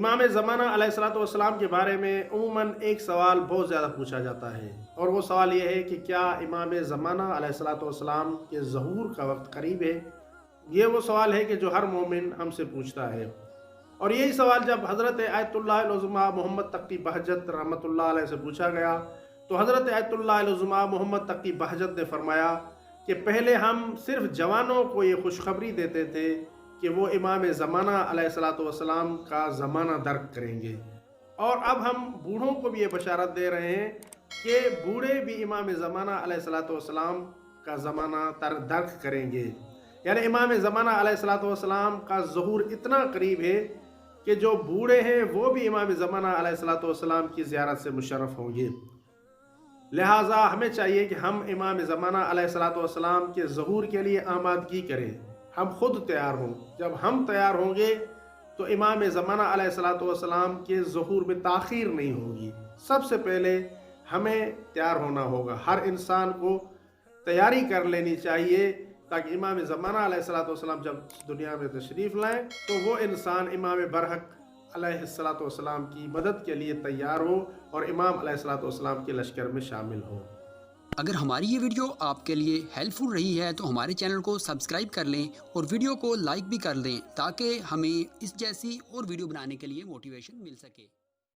इमाम ज़माना अलैहिस्सलाम के बारे में उमूमन एक सवाल बहुत ज़्यादा पूछा जाता है, और वो सवाल ये है कि क्या इमाम ज़माना अलैहिस्सलाम के ज़हूर का वक्त करीब है। ये वो सवाल है कि जो हर मोमिन हमसे पूछता है। और यही सवाल जब हज़रत आयतुल्लाह उज़्मा मोहम्मद तक़ी बहजत रहमतुल्लाह अलैह से पूछा गया, तो हज़रत आयतुल्लाह उज़्मा मोहम्मद तक़ी बहजत ने फरमाया कि पहले हम सिर्फ़ जवानों को ये खुशखबरी देते थे कि वो इमाम ज़माना अलैहिस्सलाम का ज़माना दर्क करेंगे, और अब हम बूढ़ों को भी ये बशारत दे रहे हैं कि बूढ़े भी इमाम ज़माना अलैहिस्सलाम का ज़माना दर्क करेंगे। यानी इमाम ज़माना अलैहिस्सलाम का ज़हूर इतना करीब है कि जो बूढ़े हैं वो भी इमाम ज़माना अलैहिस्सलाम की ज़ियारत से मुशर्रफ होंगे। लिहाजा हमें चाहिए कि हम इमाम ज़माना अलैहिस्सलाम के ज़हूर के लिए आमादगी करें, हम खुद तैयार हों। जब हम तैयार होंगे तो इमाम ज़माना अलैहिस्सलाम के ज़हूर में ताख़ीर नहीं होगी। सबसे पहले हमें तैयार होना होगा, हर इंसान को तैयारी कर लेनी चाहिए ताकि इमाम ज़माना अलैहिस्सलाम जब दुनिया में तशरीफ़ लाएँ तो वो इंसान इमाम बरहक अलैहिस्सलाम की मदद के लिए तैयार हो और इमाम अलैहिस्सलाम के लश्कर में शामिल हो। अगर हमारी ये वीडियो आपके लिए हेल्पफुल रही है तो हमारे चैनल को सब्सक्राइब कर लें और वीडियो को लाइक भी कर दें ताकि हमें इस जैसी और वीडियो बनाने के लिए मोटिवेशन मिल सके।